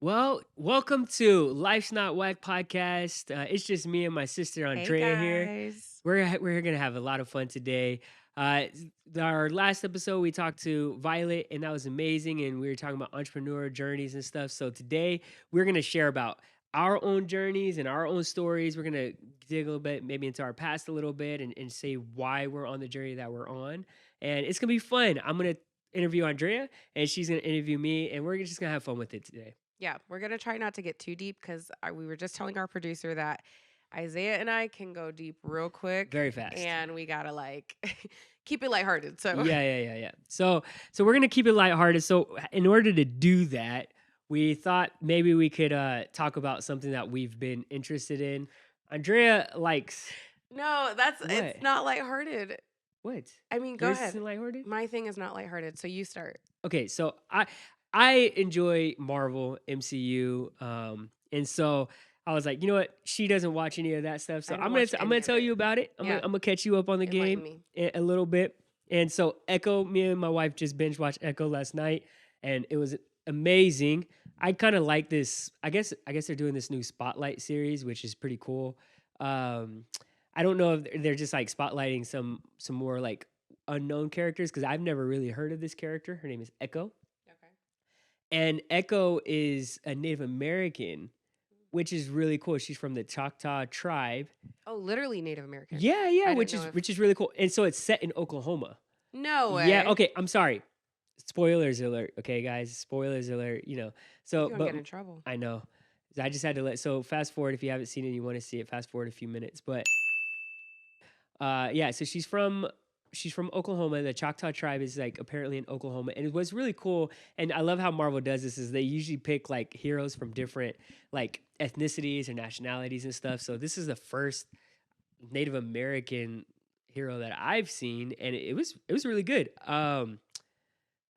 Well, welcome to Life's Not Whack podcast. It's just me and my sister Hey Andrea here. guys. We're gonna have a lot of fun today. Our last episode we talked to Violet, and that was amazing. And we were talking about entrepreneur journeys and stuff. So today we're gonna share about our own journeys and our own stories. We're gonna dig a little bit, maybe into our past a little bit, and say why we're on the journey that we're on. And it's gonna be fun. I'm gonna interview Andrea, and she's gonna interview me, and we're just gonna have fun with it today. Yeah, we're going to try not to get too deep because we were just telling our producer that Isaiah and I can go deep real quick Very fast. and we got to like keep it lighthearted. So, Yeah. So we're gonna keep it lighthearted. So in order to do that, we thought maybe we could talk about something that we've been interested in. Andrea likes no, what? it's not lighthearted. What? I mean, go Yours ahead. isn't lighthearted? My thing is not lighthearted. So you start. Okay, so I enjoy Marvel MCU, and so I was like, you know what? She doesn't watch any of that stuff, so I don't watch I'm gonna any of tell it. you about it. Yeah, I'm gonna catch you up on the enlighten game me. a little bit. And so Echo, me and my wife just binge watched Echo last night, and it was amazing. I kind of like this. I guess they're doing this new Spotlight series, which is pretty cool. Um, I don't know if they're just like spotlighting some more like unknown characters because I've never really heard of this character. Her name is Echo. Okay. And Echo is a Native American, which is really cool. She's from the Choctaw tribe. Oh, literally Native American. Yeah, I didn't know if. which is really cool. And so it's set in Oklahoma. No Yeah, way. okay, I'm sorry. Spoilers alert, okay, guys. Spoilers alert, You're So, going to but get in trouble. I know. I just had to so fast forward if you haven't seen it and you want to see it, fast forward a few minutes. But yeah, so she's from Oklahoma. The Choctaw tribe is like apparently in Oklahoma, and it was really cool. And I love how Marvel does this is they usually pick like heroes from different like ethnicities or nationalities and stuff. So this is the first Native American hero that I've seen, and it was really good.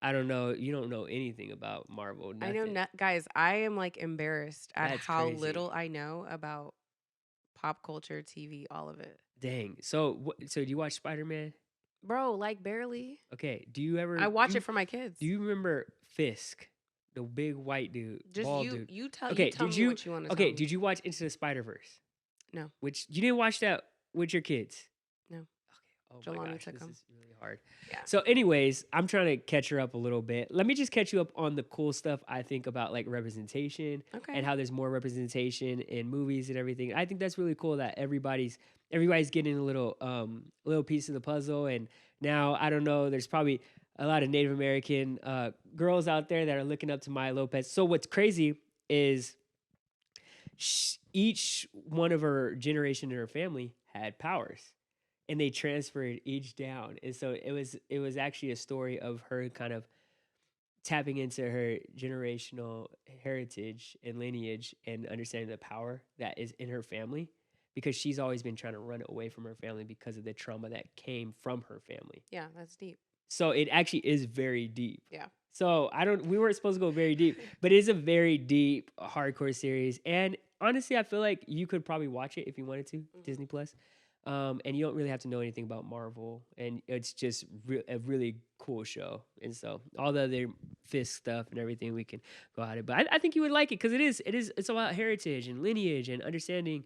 I don't know. You don't know anything about Marvel, I know, nothing. not, guys, I am like embarrassed at That's how crazy. little I know about pop culture, TV, all of it. Dang. So so do you watch Spider Man? Bro, like barely. Okay. Do you ever I watch do it for my kids. Do you remember Fisk, the big white dude, Just bald dude? you Okay, tell did me you what you want to tell okay, me. did you watch Into the Spider-Verse? No, Which you didn't watch that with your kids? no. Okay. Oh my Jelani gosh, took this them. is really hard. Yeah. So anyways, I'm trying to catch her up a little bit. Let me just catch you up on the cool stuff I think about like representation and Okay. how there's more representation in movies and everything. I think that's really cool that everybody's getting a little piece of the puzzle. And now I don't know, there's probably a lot of Native American girls out there that are looking up to Maya Lopez. So what's crazy is each one of her generation in her family had powers, and they transferred each down. And so it was actually a story of her kind of tapping into her generational heritage and lineage and understanding the power that is in her family, because she's always been trying to run away from her family because of the trauma that came from her family. Yeah, that's deep. So it actually is very deep. Yeah. So we weren't supposed to go very deep, but it is a very deep, hardcore series. And honestly, I feel like you could probably watch it if you wanted to, Hmm. Disney Plus. And you don't really have to know anything about Marvel, and it's just a really cool show. And so all the other Fisk stuff and everything, we can go at it. But I think you would like it because it's about heritage and lineage and understanding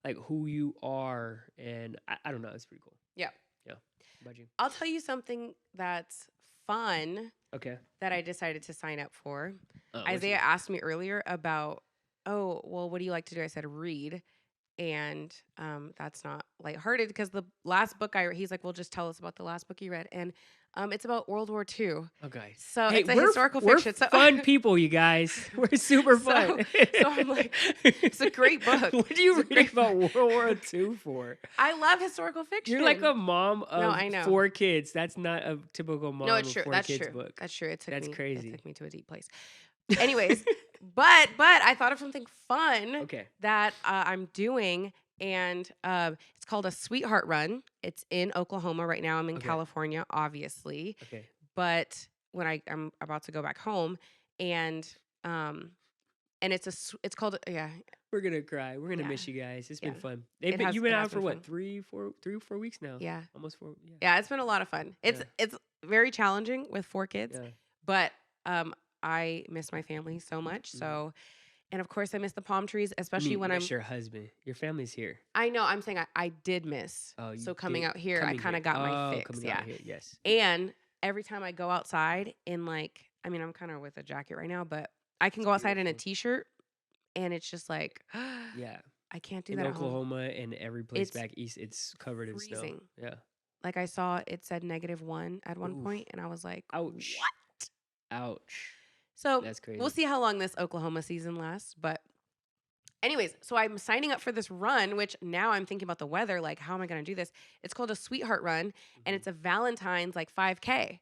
like who you are. And I don't know, it's pretty cool. Yeah. Yeah. How about you? I'll tell you something that's fun Okay. that I decided to sign up for. What's Isaiah asked me earlier about, oh, well, what do you like to do? I said, read. And that's not lighthearted because the last book he's like, well, just tell us about the last book you read. And it's about World War II. Okay. So Hey, it's a historical we're fiction. So, fun people, you guys. We're super so, fun. so I'm like, it's a great book. What do you It's a read great about World War II for? I love historical fiction. You're like a mom No, of I know. 4 kids. That's not a typical mom No, of it's true. 4 That's kids true. book. That's true. That's It crazy. took me to a deep place. Anyways, but I thought of something fun Okay. that I'm doing, and it's called a Sweetheart Run. It's in Oklahoma right now. I'm in Okay. California, obviously, Okay. but when I'm about to go back home, and it's called We're gonna cry. We're gonna Yeah. miss you guys. It's Yeah. been fun. You've been It has out for been what, fun. 3 or 4 weeks now? Yeah. Almost 4. Yeah. Yeah, it's been a lot of fun. Yeah. It's very challenging with 4 kids, Yeah. but I miss my family so much. Mhm. So And of course, I miss the palm trees, You especially mean when miss your husband? Your family's here. I know, I'm saying I did miss. Oh, you So coming did out here, I coming kind here. of got my Oh, fix. coming out Yeah. here. Yes. And every time I go outside in like, I mean, I'm kind of with a jacket right now, but I can It's go outside in a beautiful. t-shirt and it's just like, Yeah. I can't do In that at home. Oklahoma and every place It's back east, it's covered in snow. freezing. Yeah. Like I saw it said -1 at one Oof. point, and I was like, Ouch. what? Ouch. So That's we'll crazy. see how long this Oklahoma season lasts. But anyways, so I'm signing up for this run, which now I'm thinking about the weather. Like, how am I going to do this? It's called a Sweetheart Run, and Mhm. it's a Valentine's like 5K.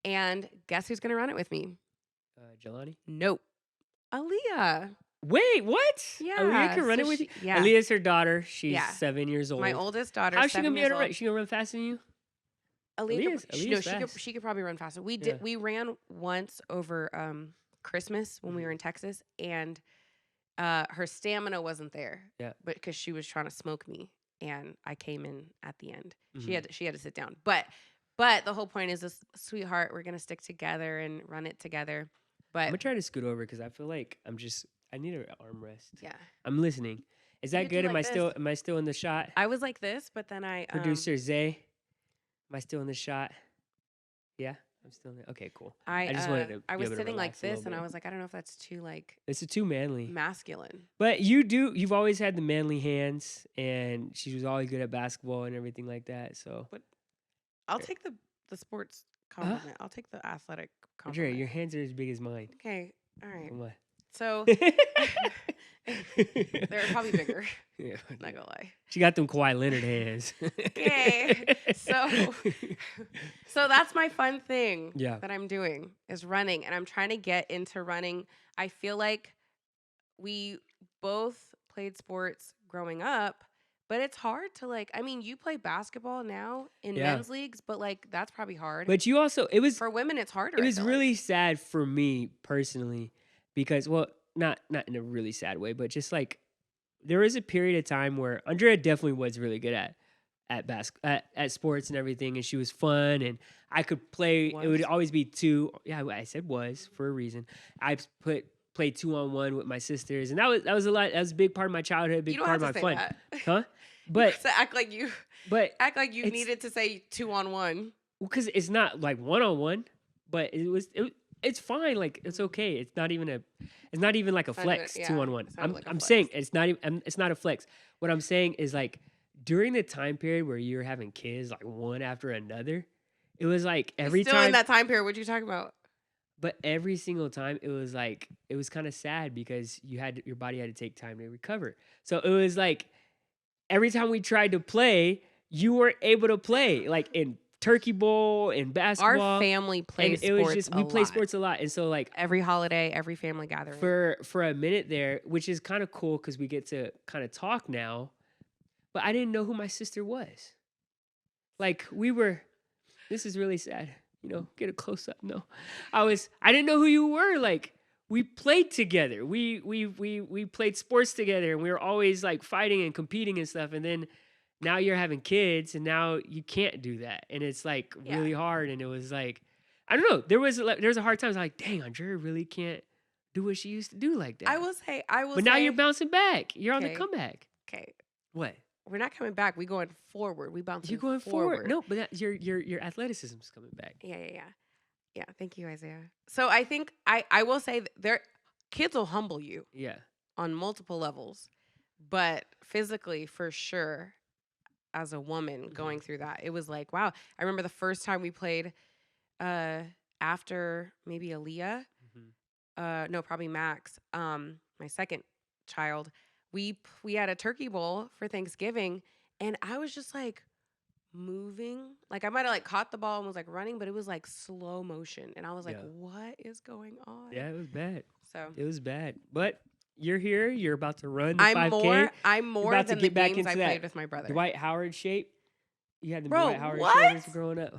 And guess who's going to run it with me? Jelani? Nope. Aaliyah. Wait, what? Aaliyah Yeah. can run So it with you? yeah. Aaliyah's her daughter. She's Yeah. 7 years My old. oldest daughter, How's she gonna 7 be years able to run? old. She gonna run faster than you? Aaliyah could, no, Aaliyah's fast. she could probably run faster. Yeah. We ran once over Christmas when we were Mhm. in Texas, and her stamina wasn't there. Yeah. But because she was trying to smoke me, and I came in at the end. Mhm. She had to sit down. But the whole point is this, sweetheart, we're gonna stick together and run it together. I'm But gonna try to scoot over because I feel like I need an arm rest. yeah, I'm listening. Is you that could do good? like this. Am I still in the shot? I was like this, but then I Producer Zay, am I still in the shot? Yeah, I'm still in there. Okay, cool. I just wanted to I be was able to sitting like relax a little this, and I bit. was like, I don't know if that's too like This is too manly. masculine. But you've always had the manly hands, and she was always good at basketball and everything like that. So, But I'll eh, take the sports huh? compliment. I'll take the athletic Andrea, compliment. your hands are as big as mine. Okay, all right. Come on. So they're probably bigger. Yeah, Not gonna lie. she got them Kawhi Leonard hands. Okay, so that's my fun thing Yeah. that I'm doing is running, and I'm trying to get into running. I feel like we both played sports growing up, but it's hard to like. I mean, you play basketball now in Yeah. men's leagues, but like that's probably hard. But you also For women, it's harder. it I was feel really like. sad for me personally because well, not in a really sad way, but just like there was a period of time where Andrea definitely was really good at sports and everything, and she was fun, and I could play. It would Was? always be two. Yeah, I said was for a reason. I played 2-on-1 with my sisters, and that was a lot. That was a big part of my childhood, You big don't part have of to my say fun, that. huh? You But have to act like you it's needed to say 2-on-1. because it's not like 1-on-1, but it's fine. Like it's okay. It's not even like a It's not even- flex yeah, 2-on-1. it's not like a I'm flex. saying it's not a flex. What I'm saying is like during the time period where you're having kids like one after another, it was like You're every still in time, that time period. What you talking about? but every single time it was like it was kind of sad because your body had to take time to recover. So it was like every time we tried to play, you weren't able to play like in turkey bowl and Our basketball. family And plays it was sports just a we play lot. sports a lot, and so like Every holiday, every family gathering. for a minute there, which is kind of cool because we get to kind of talk now. But I didn't know who my sister was. Like we were. This is really sad. You know, get a close up. No, I didn't know who you were. Like we played together. We played sports together, and we were always like fighting and competing and stuff. And then now you're having kids, and now you can't do that, and it's like Yeah. really hard. And it was like, I don't know. There was a hard time. I was like, dang, Andrea really can't do what she used to do like that. I will say. But now you're bouncing back. You're on the Okay. comeback. Okay, What? we're not coming back. We going forward. We bouncing. You're going forward. No, but your athleticism's coming back. Yeah. Thank you, Isaiah. So I think I will say that kids will humble you Yeah. on multiple levels, but physically for sure. As a woman going through that, it was like, wow. I remember the first time we played after maybe Aaliyah, no, probably Max, my second child. We had a turkey bowl for Thanksgiving, and I was just like moving, like I might have like caught the ball and was like running, but it was like slow motion, and I was like, Yeah. what is going on? Yeah, it was bad. So It was bad. But you're here. You're about to run the 5K. I'm more about to than the get back games into I that played with my brother. Dwight Howard shape. You had the Bro, Dwight Howard what? shoulders growing up.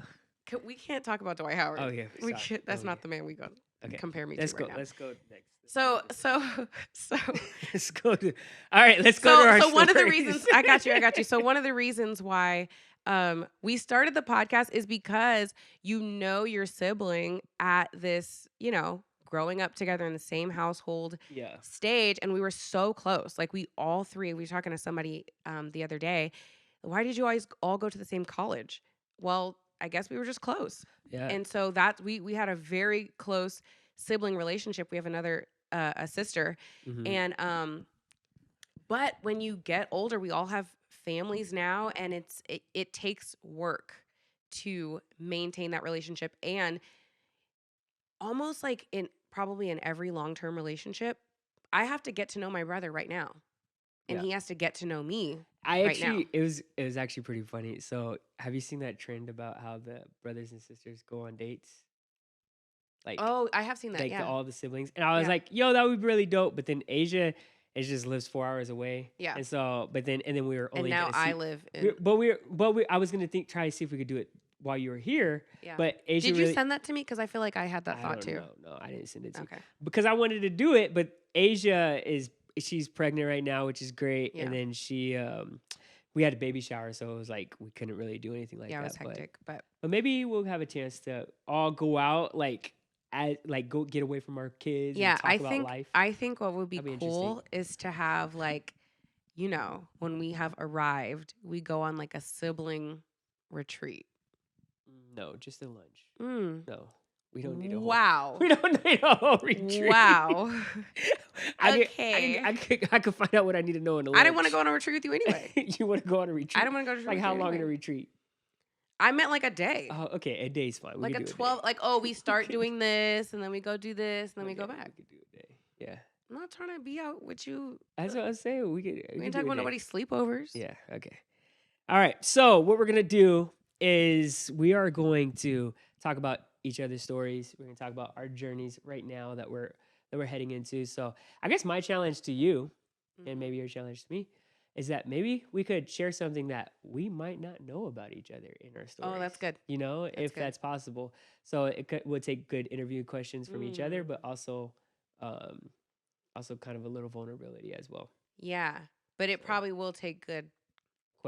We can't talk about Dwight Howard. Oh yeah, We sorry. can't, that's Oh, not yeah. the man we go Okay. compare me Let's to go. right now. Let's go next. So Let's go to. All right, let's go to our. so one of the stories. reasons I got you. So one of the reasons why we started the podcast is because you know your sibling at this, growing up together in the same household Yeah. stage, and we were so close. Like we all three, we were talking to somebody the other day. Why did you always all go to the same college? Well, I guess we were just close. Yeah. And so that we had a very close sibling relationship. We have another a sister. Mhm. And but when you get older, we all have families now, and it takes work to maintain that relationship. And almost like in probably in every long-term relationship, I have to get to know my brother right now, and Yeah. he has to get to know me I right now. actually it was actually pretty funny. So, have you seen that trend about how the brothers and sisters go on dates? Like Oh, I have seen that. Yeah. all the siblings. And I was Yeah. like, "Yo, that would be really dope." But then Asia is just lives 4 hours away. Yeah. And so but then we were And only now gonna I see live in we I was gonna try to see if we could do it while you were here, yeah. but Asia Did you really send that to me? Because I feel like I had that I thought don't too. know. No, I didn't send it to you Okay. because I wanted to do it, but Asia she's pregnant right now, which is great. And Yeah. then we had a baby shower, so it was like we couldn't really do anything like Yeah, it was that. But hectic, but but maybe we'll have a chance to all go out, like go get away from our kids and yeah, talk about life. I think what would be That'd be interesting. cool is to have like, when we have arrived, we go on like a sibling retreat. No, just a lunch. Mm. No, we don't need a whole. Wow. We don't need a whole retreat. Wow. I Okay. could find out what I need to know in a I didn't want to lunch. go on a retreat with you anyway. You want to go on a I retreat? don't want to go to a retreat Like with how you long in a anyway. retreat? I meant like a day. Oh, okay, a day's fine. We Like a could do a 12, day. like, oh, we start Okay. doing this and then we go do this and then we Okay, go back. we could do a day. Yeah, I'm not trying to be out with you. that's what I was saying. We We could ain't do talking a about day. nobody's sleepovers. Yeah. Okay. All right. So what we're gonna do is we are going to talk about each other's stories. We're gonna talk about our journeys right now that we're heading into. So I guess my challenge to you, and Mhm. maybe your challenge to me, is that maybe we could share something that we might not know about each other in our Oh, that's stories. good. That's If good. that's possible. So would take good interview questions from each other, but Mm. um, also kind of a little vulnerability as well. Yeah. But it So probably will take good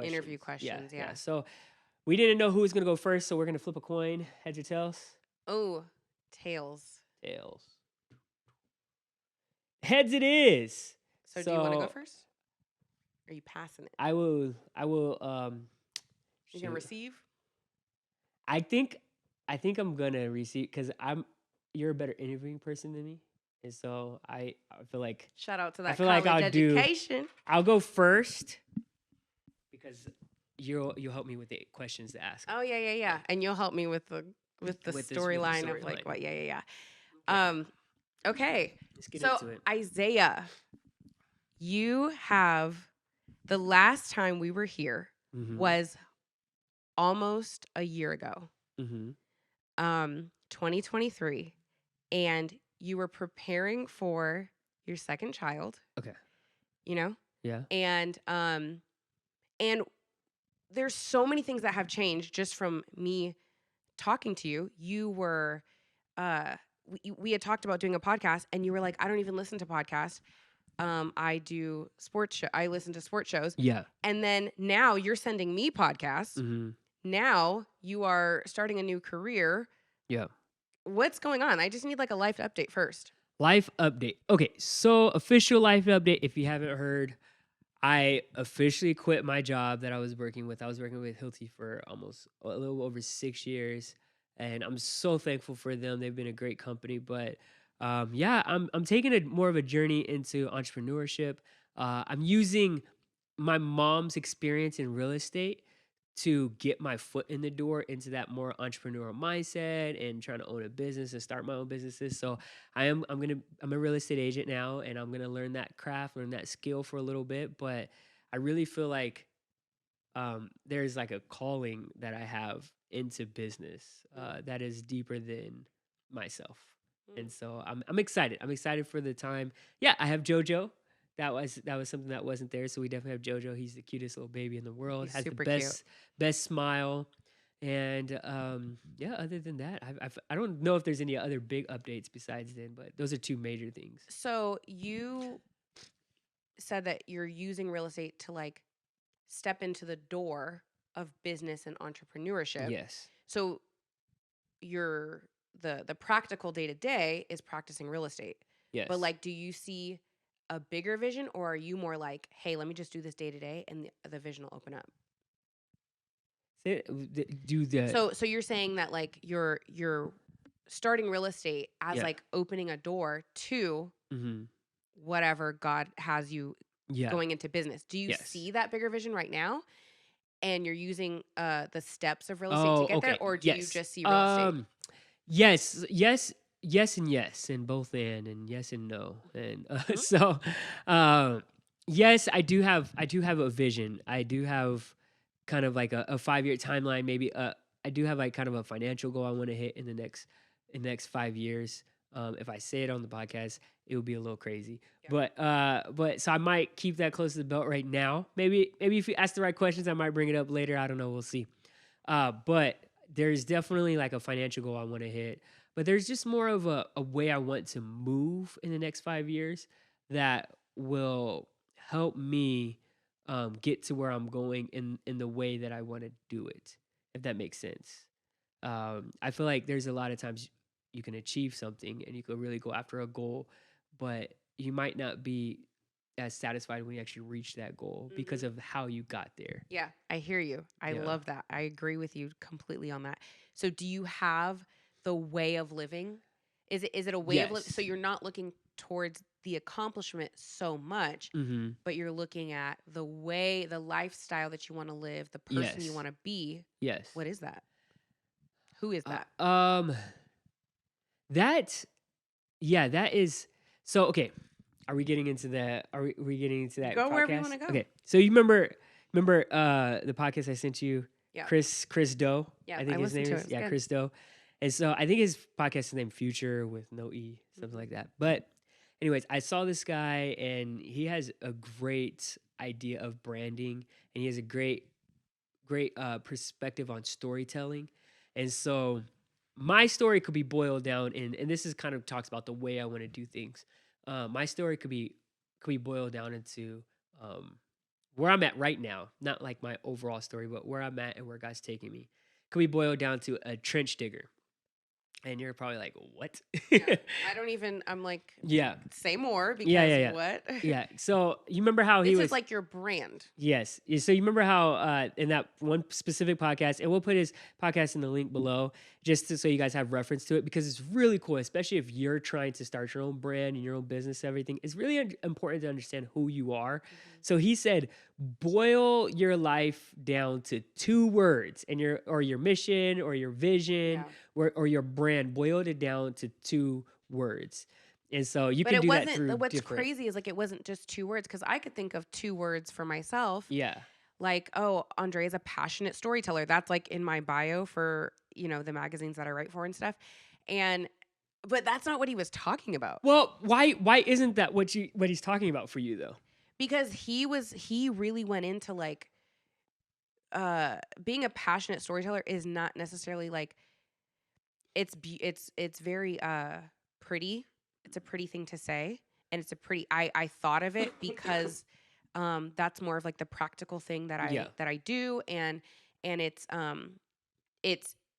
interview questions, yeah, questions. yeah. Yeah. So we didn't know who was gonna go first, so we're gonna flip a coin. Heads or tails? Oh, tails. Tails. Heads it is. So do you want to go So first? Are you passing it? I will You gonna shoot. receive? I think I'm gonna receive because you're a better interviewing person than me. And so I feel like Shout out to I that feel like college education. I'll go first because you'll help me with the questions to ask Oh yeah, yeah, yeah. And you'll help me with the with the storyline of like storyline. what? Yeah, yeah, Okay, yeah. Okay. let's get So into it. Isaiah, you have the last time we were here Mm-hmm. was almost a year ago, Mm-hmm. 2023, and you were preparing for your second child, Okay. you know, Yeah. and there's so many things that have changed just from me talking to you. You were, we had talked about doing a podcast, and you were like, I don't even listen to podcasts. I do sports show. I listen to sports shows. Yeah. And then now you're sending me podcasts. Mm-hmm. Now you are starting a new career. Yeah. What's going on? I just need like a life update first. Life update. Okay, so official life update. If you haven't heard, I officially quit my job that I was working with. I was working with Hilti for almost a little over 6 years, and I'm so thankful for them. They've been a great company. But yeah, I'm taking a more of a journey into entrepreneurship. I'm using my mom's experience in real estate to get my foot in the door into that more entrepreneurial mindset and trying to own a business and start my own businesses. So I'm a real estate agent now, and I'm gonna learn that craft, learn that skill for a little bit. But I really feel like there's like a calling that I have into business that is deeper than myself. Mm. And so I'm excited. I'm excited for the time. Yeah, I have JoJo. That was something that wasn't there. So we definitely have JoJo. He's the cutest little baby in the world. He's Has the super cute. best smile. And yeah, other than that, I don't know if there's any other big updates besides then, but those are two major things. So you said that you're using real estate to like step into the door of business and entrepreneurship. Yes. So you're the practical day to day is practicing real estate. But Yes. like, do you see a bigger vision, or are you more like, hey, let me just do this day to day, and the vision will open up? Do the So you're saying that like you're starting real estate as yeah. like opening a door to Mhm. whatever God has you Yeah. going into business. Do you Yes. see that bigger vision right now? And you're using the steps of real estate to Oh, get there, okay. or do you Yes. just see real estate? Yes, yes, yes, and yes, and both and yes and no, and Mhm. so, um, yes, I do have a vision. I do have kind of like a 5 year timeline. Maybe I do have like kind of a financial goal I want to hit in the next 5 years. If I say it on the podcast, it would be a little crazy. Yeah. But so I might keep that close to the belt right now. Maybe if you ask the right questions, I might bring it up later. I don't know. We'll see. But there's definitely like a financial goal I want to hit. But there's just more of a way I want to move in the next 5 years that will help me get to where I'm going in the way that I want to do it, if that makes sense. I feel like there's a lot of times you can achieve something and you can really go after a goal, but you might not be as satisfied when you actually reach that goal because Mhm. of how you got there. Yeah, I hear you. I Yeah. love that. I agree with you completely on that. So do you have the way of living? Is it a way of living? So Yes. you're not looking towards the accomplishment so much, Mhm. but you're looking at the way, the lifestyle that you want to live, the person you Yes. want to be. Yes. What is that? Who is Uh, that? um, that yeah, that is so okay. Are we getting into that Go wherever you want podcast? to go. Okay. So you remember the podcast I sent you? Yeah. Chris Doe, Yeah, I I think his listened name to it. is. It was Yeah, good. Chris Doe. And so I think his podcast is named Future with no E, something Mhm. like that. But anyways, I saw this guy and he has a great idea of branding and he has a great perspective on storytelling. And so my story could be boiled down in, and this is kind of talks about the way I want to do things. My story could be boiled down into um, where I'm at right now, not like my overall story, but where I'm at and where God's taking me. Could be boiled down to a trench digger, and you're probably like, "What?" Yeah. I don't even, I'm like, Yeah, say more yeah, because yeah, yeah, what? yeah. So you remember how he This is was like your brand. Yes. So you remember how in that one specific podcast, and we'll put his podcast in the link below, so you guys have reference to it because it's really cool, especially if you're trying to start your own brand and your own business, everything. It's really important to understand who you are. Mhm. So he said, boil your life down to two words, and your mission or your vision Yeah. or your brand. Boiled it down to two words, and so you But can it do that wasn't, through what's different. crazy is like it wasn't just two words, because I could think of two words for myself. Yeah. Like, oh, Andre is a passionate storyteller. That's like in my bio for, the magazines that I write for and stuff. And but that's not what he was talking about. Well, why isn't that what he's talking about for you though? Because he really went into like being a passionate storyteller is not necessarily like it's very pretty. It's a pretty thing to say, and it's a pretty I thought of it because that's more of like the practical thing that I Yeah. that I do, and it's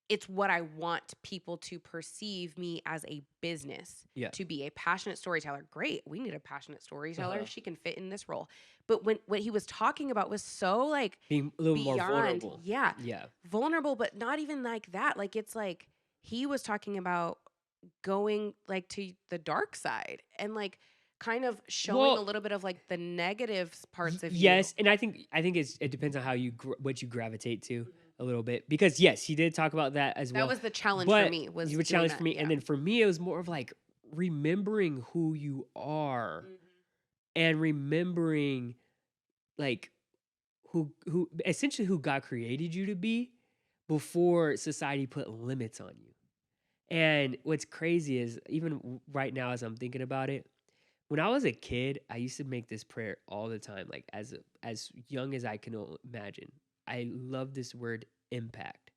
it's what I want people to perceive me as, a business, Yeah. to be a passionate storyteller. Great, we need a passionate storyteller. Uh-huh. She can fit in this role. But when what he was talking about was so like Being a little more beyond, vulnerable. yeah, Yeah. vulnerable, but not even like that. Like it's like he was talking about going like to the dark side and like kind of showing a Well, little bit of like the negative parts of you. yes, and I think it depends on how what you gravitate to Mhm. a little bit because yes, he did talk about that as That well. was the challenge for But me, was you were doing challenged for that. me, and Yeah. then for me, it was more of like remembering who you are Mhm. and remembering like who essentially who God created you to be before society put limits on you. And what's crazy is even right now as I'm thinking about it, when I was a kid, I used to make this prayer all the time, like as young as I can imagine. I love this word impact,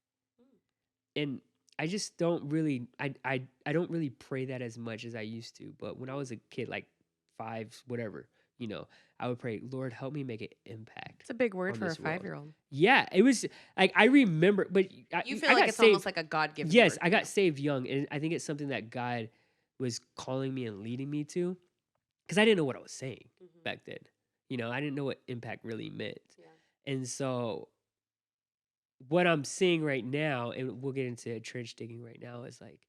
and I just don't really, I don't really pray that as much as I used to. But when I was a kid, like five, whatever I would pray, Lord, help me make an impact It's a big word on for a this world. 5-year-old. Yeah, it was like I remember, but You feel I like got it's almost saved. like a God-given Yes, word I for got you. saved young, and I think it's something that God was calling me and leading me to, because I didn't know what I was saying Mhm. back then. I didn't know what impact really meant, Yeah. and so what I'm seeing right now, and we'll get into trench digging right now, is like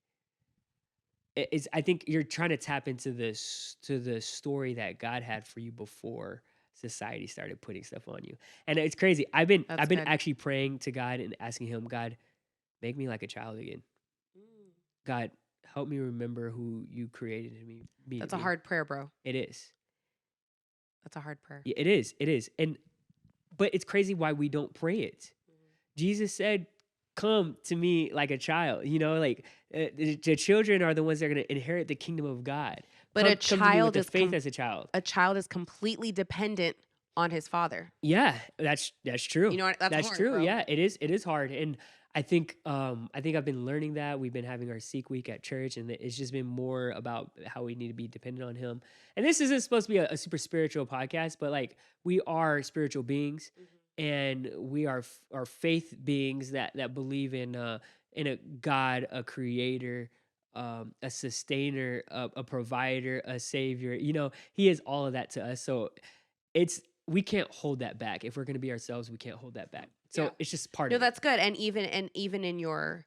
it's. I think you're trying to tap into this to the story that God had for you before society started putting stuff on you, and it's crazy. That's I've been good. actually praying to God and asking Him, God, make me like a child again. Mm. God, help me remember who you created me to That's a be. hard prayer, bro. It is. That's a hard prayer. Yeah, it is. It is. And but it's crazy why we don't pray it. Mhm. Jesus said, "Come to me like a child." Like the children are the ones that are going to inherit the kingdom of God. But Come to me with the faith as a child. a child is completely dependent on his father. Yeah, that's true. You know what? That's That's hard, true. bro. Yeah, it is. It is hard, and I think I've been learning that. We've been having our Seek Week at church, and it's just been more about how we need to be dependent on Him. And this isn't supposed to be a super spiritual podcast, but like we are spiritual beings, Mhm. and we are faith beings that believe in a God, a Creator. A sustainer, a provider, a savior. He is all of that to us. So it's we can't hold that back. If we're gonna be ourselves, we can't hold that back. Yeah. So it's just part No, of it. that's good. And even in your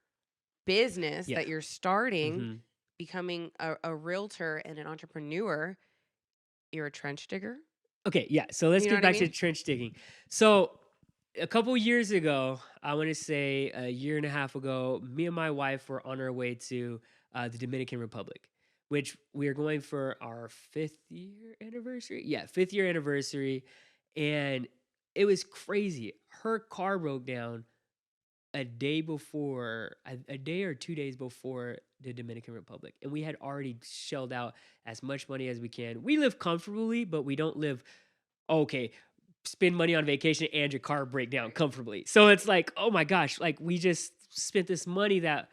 business Yeah. that you're starting, Mhm. becoming a realtor and an entrepreneur, you're a trench digger. Okay, yeah. So let's You know get what I back to mean? trench digging. So a couple years ago, I want to say a year and a half ago, me and my wife were on our way to the Dominican Republic, which we are going for our 5th year anniversary. Yeah, 5th year anniversary. And it was crazy. Her car broke down a day or 2 days before the Dominican Republic, and we had already shelled out as much money as we can. We live comfortably, but we don't live okay. Spend money on vacation and your car break down Right. comfortably. So it's like, oh my gosh, like we just spent this money that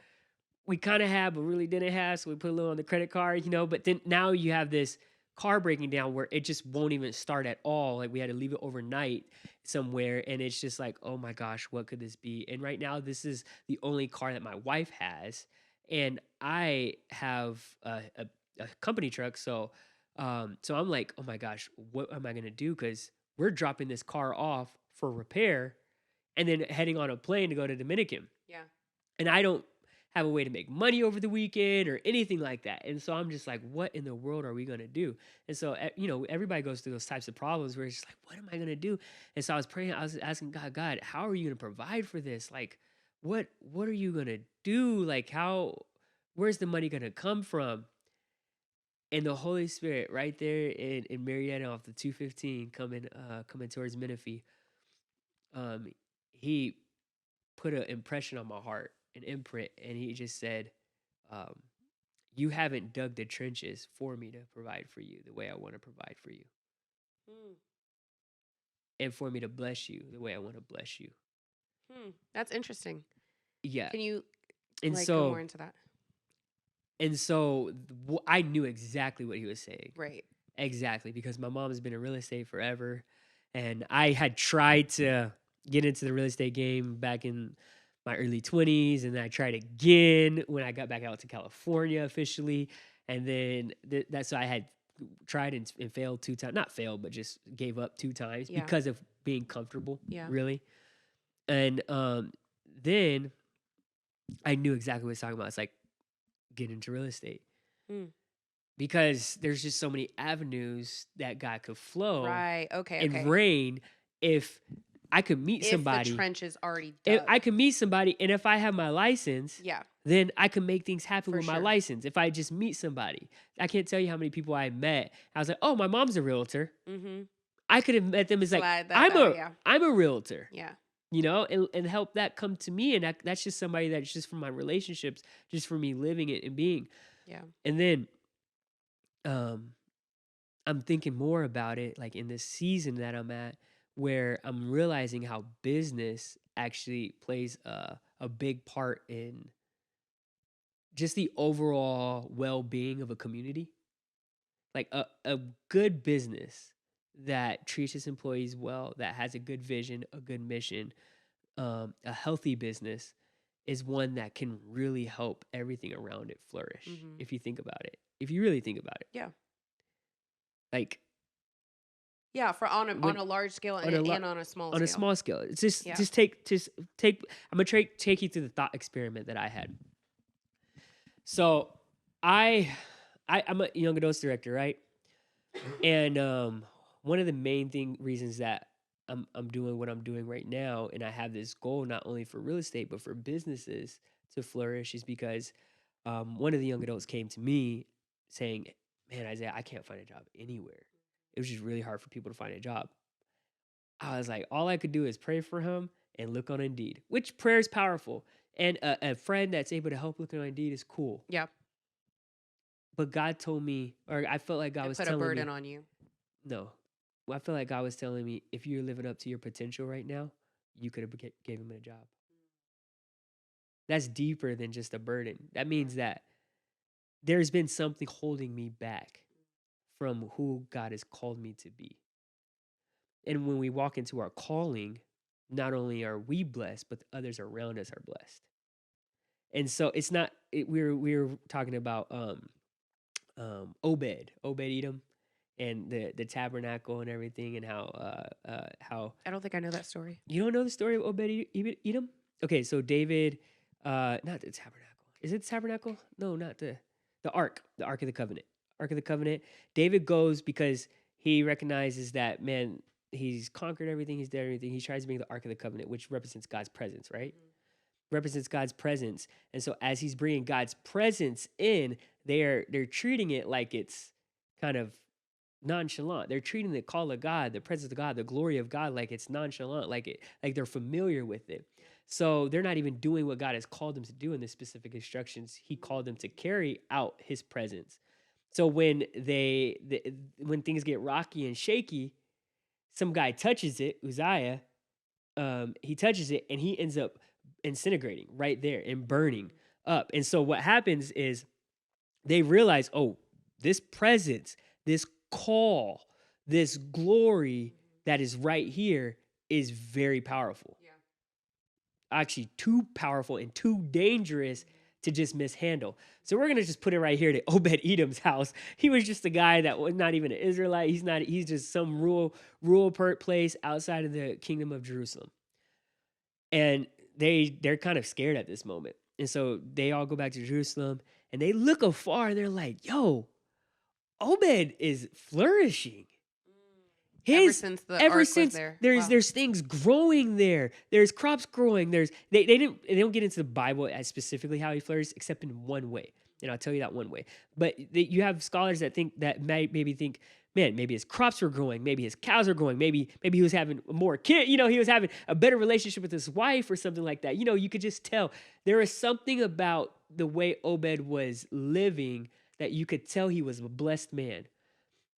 we kind of had but really didn't have, so we put a little on the credit card. But then now you have this car breaking down where it just won't even start at all. Like we had to leave it overnight somewhere, and it's just like, oh my gosh, what could this be? And right now this is the only car that my wife has, and I have a company truck. So I'm like, oh my gosh, what am I gonna do? Because we're dropping this car off for repair and then heading on a plane to go to Dominican, Yeah. and I don't have a way to make money over the weekend or anything like that. And so I'm just like, what in the world are we going to do? And so, everybody goes through those types of problems where it's just like, what am I going to do? And so I was praying, I was asking God, how are you going to provide for this? Like, what are you going to do? Like, where's the money going to come from? And the Holy Spirit right there in Marietta off the 215 coming towards Menifee, um, he put an impression on my heart, an imprint, and he just said, um, "You haven't dug the trenches for me to provide for you the way I want to provide for you, Hmm. and for me to bless you the way I want to bless you." That's interesting. Yeah, Can you and like go more so into that? I knew exactly what he was saying, Right. exactly, because my mom has been in real estate forever, and I had tried to get into the real estate game back in my early 20s, and then I tried again when I got back out to California officially, and then that's so I had tried and failed 2 times, not failed, but just gave up 2 times Yeah. because of being comfortable, Yeah. really. And then I knew exactly what he was talking about. It's like get into real estate Mm. because there's just so many avenues that God could flow Right. Okay. and Okay. rain if I could meet If the somebody. trench is already If dug. I could meet somebody, and if I have my license, Yeah, then I can make things happen for with my sure. license. If I just meet somebody, I can't tell you how many people I met. I was like, "Oh, my mom's a realtor." Mm-hmm. I could have met them as like, Slide that "I'm that a yeah. I'm a realtor," Yeah. and help that come to me, and that's just somebody that's just from my relationships, just for me living it and being. Yeah. And then, um, I'm thinking more about it, like in this season that I'm at, where I'm realizing how business actually plays a big part in just the overall well-being of a community. Like a good business that treats its employees well, that has a good vision, a good mission, a healthy business is one that can really help everything around it flourish. Mhm. If you think about it, if you really think about it, Yeah. like Yeah, for on when a large scale on a and on a small on a scale. small scale, it's Yeah. just take. I'm gonna take you through the thought experiment that I had. So I, I'm a young adults director, right? And one of the main reasons that I'm doing what I'm doing right now, and I have this goal not only for real estate but for businesses to flourish, is because one of the young adults came to me saying, "Man, Isaiah, I can't find a job anywhere. It was just really hard for people to find a job." I was like, all I could do is pray for him and look on Indeed, which prayer is powerful, and a friend that's able to help look on Indeed is cool. Yeah. But God told me, or I felt like God It was put a telling burden me, on you. no. Well, I feel like God was telling me, if you're living up to your potential right now, you could have gave him a job. That's deeper than just a burden. That Yeah. means that there's been something holding me back from who God has called me to be. And when we walk into our calling, not only are we blessed, but the others around us are blessed. And so it's not we're talking about Obed Edom, and the tabernacle and everything, and how I don't think I know that story. you don't know the story of Edom? Okay, so David, not the tabernacle. Is it the tabernacle? No, not the Ark of the Covenant. Ark of the Covenant. David goes because he recognizes that, man, he's conquered everything, he's done everything. He tries to bring the Ark of the Covenant, which represents God's presence, right? Mhm. Represents God's presence. And so as he's bringing God's presence in, they're treating it like it's kind of nonchalant. They're treating the call of God, the presence of God, the glory of God like it's nonchalant, like they're familiar with it. So they're not even doing what God has called them to do in the specific instructions He called them to carry out His presence. So when when things get rocky and shaky, some guy touches it, Uzziah. He touches it and he ends up disintegrating right there and burning up. And so what happens is they realize, oh, this presence, this call, this glory that is right here is very powerful. Yeah. Actually, too powerful and too dangerous to just mishandle. So we're gonna just put it right here to Obed Edom's house. He was just a guy that was not even an Israelite. He's not. He's just some rural place outside of the kingdom of Jerusalem. And they're kind of scared at this moment. And so they all go back to Jerusalem and they look afar and they're like, yo, Obed is flourishing. Ever His since the ever ark was since there. there's Wow. there's things growing there. There's crops growing. They don't get into the Bible as specifically how he flourished, except in one way. And I'll tell you that one way. But you have scholars that think that maybe think, man, maybe his crops were growing, maybe his cows are growing, maybe he was having more kids, he was having a better relationship with his wife or something like that. You could just tell there is something about the way Obed was living that you could tell he was a blessed man.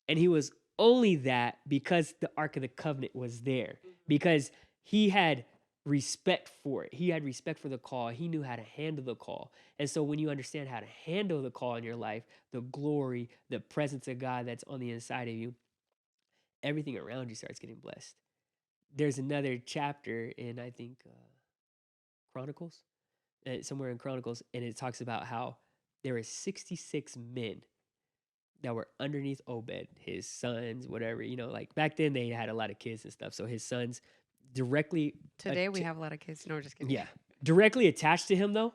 And he was only that because the Ark of the Covenant was there, because he had respect for it. He had respect for the call. He knew how to handle the call. And so when you understand how to handle the call in your life, the glory, the presence of God that's on the inside of you, everything around you starts getting blessed. There's another chapter in, I think, Chronicles, somewhere in Chronicles, and it talks about how there were 66 men that were underneath Obed, his sons, whatever, like back then they had a lot of kids and stuff. So his sons directly, Today we have a lot of kids. No, we're just kidding. yeah, directly attached to him though,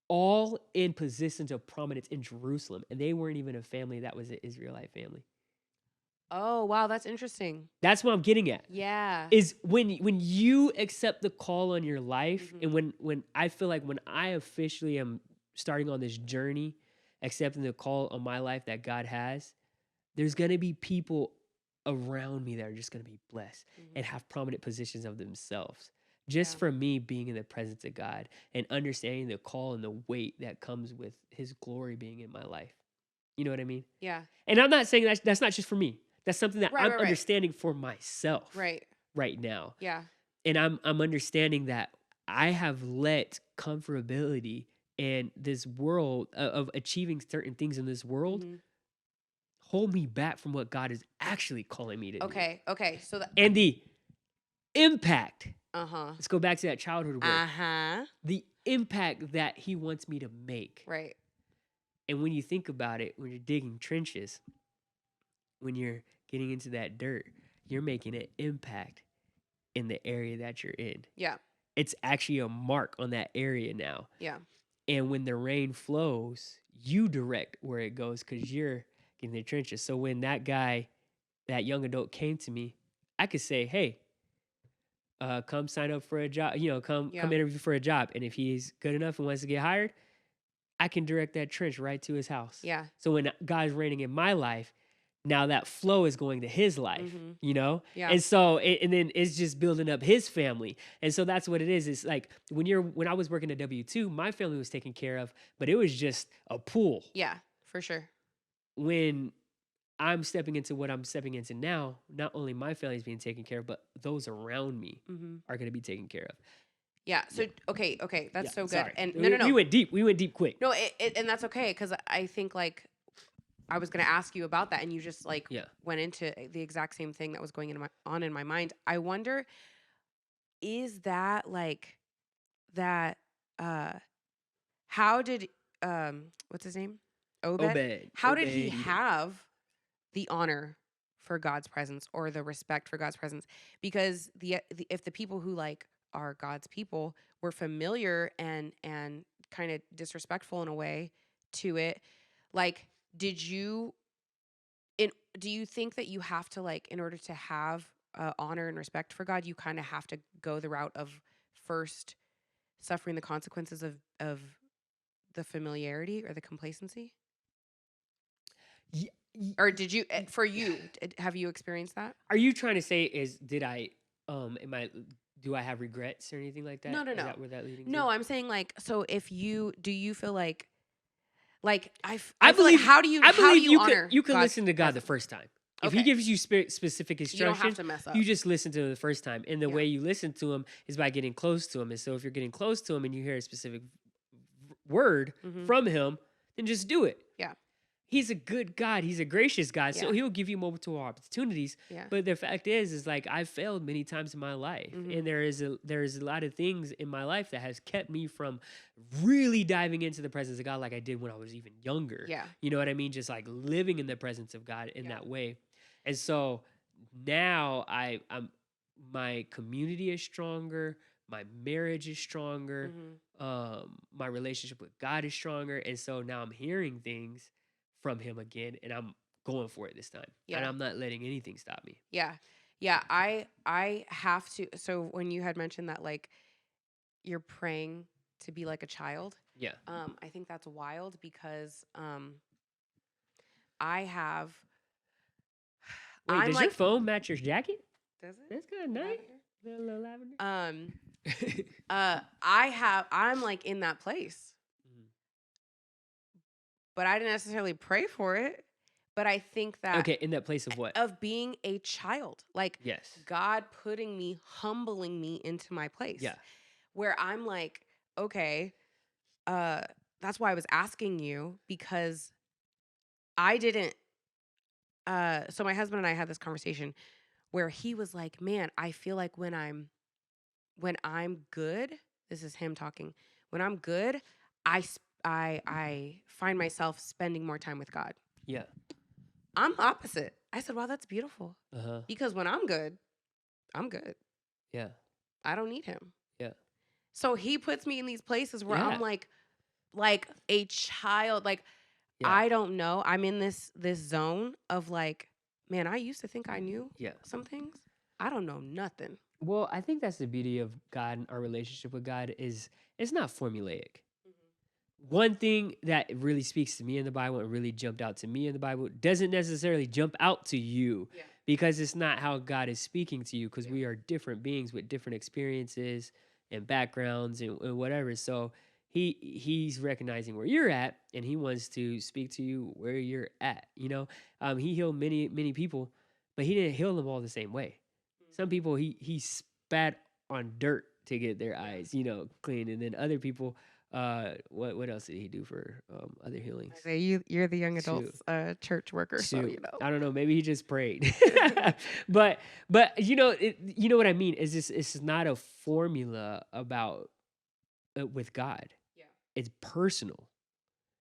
all in positions of prominence in Jerusalem. And they weren't even a family that was an Israelite family. Oh, wow, that's interesting. That's what I'm getting at. Yeah. Is when you accept the call on your life, Mhm. and when I feel like when I officially am starting on this journey, accepting the call on my life that God has, there's gonna be people around me that are just gonna be blessed and Mhm. have prominent positions of themselves. Yeah. Just from me being in the presence of God and understanding the call and the weight that comes with His glory being in my life. You know what I mean? Yeah. And I'm not saying that's not just for me. That's something that Right, I'm right, right. understanding for myself Right. right now. Yeah. And I'm understanding that I have let comfortability and this world of achieving certain things in this world Mhm. hold me back from what God is actually calling me to do. Okay. Okay. So that. And the impact, Uh-huh. let's go back to that childhood word, Uh-huh. the impact that he wants me to make. Right. And when you think about it, when you're digging trenches, when you're getting into that dirt, you're making an impact in the area that you're in. Yeah. It's actually a mark on that area now. Yeah. And when the rain flows, you direct where it goes because you're in the trenches. So when that guy, that young adult came to me, I could say, hey, come sign up for a job, come Yeah. interview for a job. And if he's good enough and wants to get hired, I can direct that trench right to his house. Yeah. So when God's reigning in my life, now that flow is going to his life, Yeah. And so, and then it's just building up his family. And so that's what it is. It's like when I was working at W-2, my family was taken care of, but it was just a pool. Yeah. For sure. When I'm stepping into what I'm stepping into now, not only my family's being taken care of, but those around me are going to be taken care of. Yeah. So okay, that's so good. Sorry. And We no. went deep. We went deep quick. No, and that's okay because I think like I was gonna ask you about that, and you just like went into the exact same thing that was going in my mind. I wonder, is that like that? How did what's his name? Obed. How did he Obed. have the honor for God's presence or the respect for God's presence? Because if the people who like are God's people were familiar and kind of disrespectful in a way to it, like do you think that you have to like in order to have honor and respect for God, you kind of have to go the route of first suffering the consequences of the familiarity or the complacency? Ye- Or did you for you have you experienced that? Are you trying to say do I have regrets or anything like that? No. Is that where that leading No, to? I'm saying like so if you do you feel like I I feel like believe how do you honor you could God's listen to God the presence? first time. If he Okay. gives you specific You don't have instructions, to mess up. you just listen to him the first time. And the Yeah. way you listen to him is by getting close to him. And so if you're getting close to him and you hear a specific word from him, then just do it. Yeah. He's a good God. He's a gracious God. So Yeah. he'll give you multiple opportunities. Yeah. But the fact is like I've failed many times in my life. And there is a lot of things in my life that has kept me from really diving into the presence of God like I did when I was even younger. Yeah. You know what I mean? Just like living in the presence of God in that way. And so now I'm my community is stronger, my marriage is stronger, my relationship with God is stronger. And so now I'm hearing things from him again and I'm going for it this time. And I'm not letting anything stop me. Yeah. Yeah. I have to. So when you had mentioned that, like, you're praying to be like a child. Yeah. I think that's wild because I have. Wait, I'm does like, your phone match your jacket? does it? That's kind of nice. A little lavender. I'm like in that place, but I didn't necessarily pray for it. But I think that Okay, in that place of what? Of being a child, like Yes. God putting me, humbling me into my place. Yeah. Where I'm like, okay, that's why I was asking you because I didn't. So my husband and I had this conversation where he was like, "Man, I feel like when I'm good, this is him talking. When I'm good, I find myself spending more time with God." Yeah. I'm opposite. I said, "Wow, that's beautiful." Uh-huh. Because when I'm good, I'm good. Yeah. I don't need him. Yeah. So he puts me in these places where Yeah. I'm like a child. Like Yeah. I don't know. I'm in this zone of like, man, I used to think I knew some things. I don't know nothing. Well, I think that's the beauty of God and our relationship with God is it's not formulaic. One thing that really speaks to me in the Bible and really jumped out to me in the Bible doesn't necessarily jump out to you because it's not how God is speaking to you because we are different beings with different experiences and backgrounds and whatever. So he's recognizing where you're at and he wants to speak to you where you're at. He healed many people, but he didn't heal them all the same way. Some people he spat on dirt to get their eyes, clean, and then other people What else did he do for other I healings? say you're the young Shoot. adults church worker, so Shoot, you know. I don't know. Maybe he just prayed, but you know what I mean. Is this? It's not a formula about with God. Yeah. It's personal,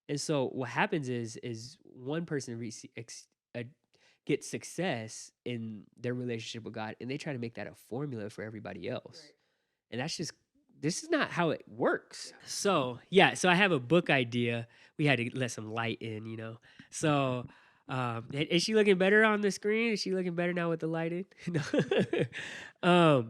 and so what happens is one person uh, gets success in their relationship with God, and they try to make that a formula for everybody else, Right. and that's just this is not how it works. Yeah. So yeah, so I have a book idea. We had to let some light in, you know. So is she looking better on the screen? Is she looking better now with the light in? No.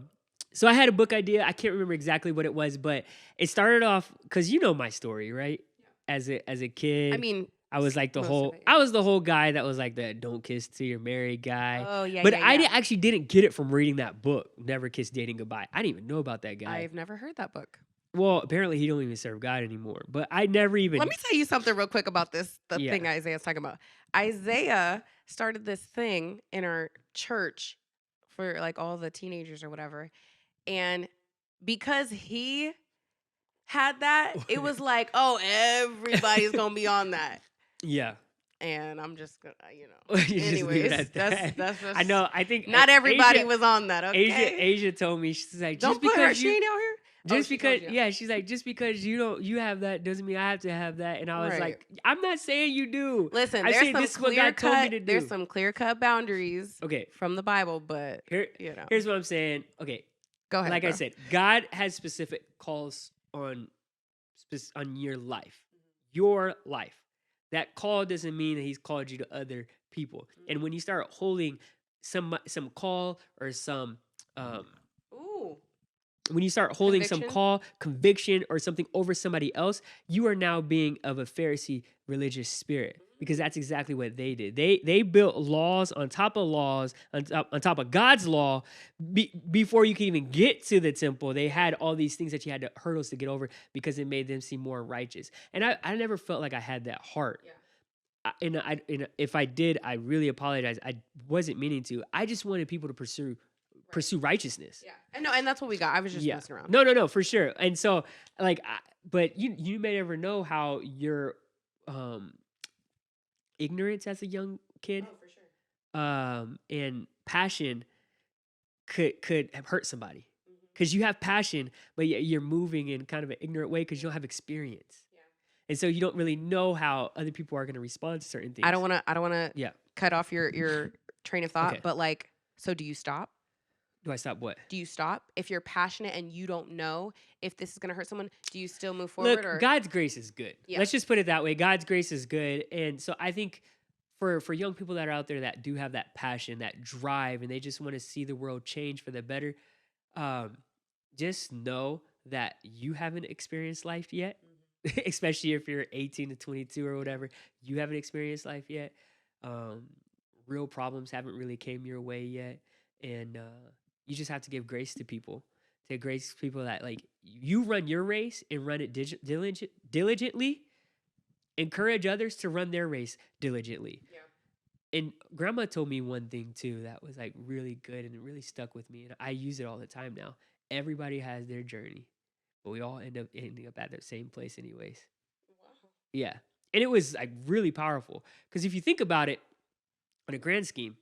So I had a book idea. I can't remember exactly what it was, but it started off because you know my story, right? As a I kid, mean, I was like most of it. I was the whole guy that was like the don't kiss till you're married guy. Oh yeah, But yeah, yeah. actually didn't get it from reading that book, Never Kiss Dating Goodbye. I didn't even know about that guy. I've never heard that book. Well, apparently he don't even serve God anymore. But I never Let even me tell you something real quick about this. The yeah. thing Isaiah's talking about. Isaiah started this thing in our church for like all the teenagers or whatever, and because he had that, it was like, oh, everybody's gonna be on that. Yeah. And I'm just gonna, You just leave it anyways, at that. that's I just know. I think not everybody Asia, was on that. Okay, Asia told me she's like don't just put her. because She you ain't out here. Oh, just she told because you. yeah, she's like just because you have that doesn't mean I have to have that. And I was Right. like, I'm not saying you do. Listen, I'm there's saying some this is what clear God told me cut. to do. There's some clear cut boundaries Okay, from the Bible, but here here's what I'm saying. Okay, go ahead. like I Bro. said, God has specific calls on your life. Your life. That call doesn't mean that he's called you to other people. And when you start holding some call or some Ooh, when you start holding some conviction. call, conviction, or something over somebody else, you are now being of a Pharisee religious spirit because that's exactly what they did. They built laws on top of laws, on top of God's law. Before you can even get to the temple, they had all these things that you had to hurdles to get over because it made them seem more righteous. And I never felt like I had that heart. Yeah. And if I did, I really apologize. I wasn't meaning to. I just wanted people to pursue righteousness. Yeah, and no, and that's what we got. I was just Yeah. messing around. No, for sure. And so, like, but you may never know how your ignorance as a young kid, Oh, for sure. and passion could have hurt somebody Mhm. because you have passion, but yet you're moving in kind of an ignorant way because you don't have experience, Yeah. and so you don't really know how other people are going to respond to certain things. I don't want to Yeah. cut off your train of thought, Okay. but like, so do you stop? Do I stop what? Do you stop if you're passionate and you don't know if this is going to hurt someone? Do you still move forward Look, or God's grace is good. Yeah. Let's just put it that way. God's grace is good. And so I think for young people that are out there that do have that passion, that drive, and they just want to see the world change for the better, um, just know that you haven't experienced life yet, especially if you're 18 to 22 or whatever. You haven't experienced life yet. Um, Real problems haven't really came your way yet. And you just have to give grace to people. To grace people that like you run your race and run it diligently. Encourage others to run their race diligently. Yeah. And grandma told me one thing too that was like really good and it really stuck with me. And I use it all the time now. Everybody has their journey, but we all ending up at the same place anyways. Wow. Yeah. And it was like really powerful. Because if you think about it on a grand scheme,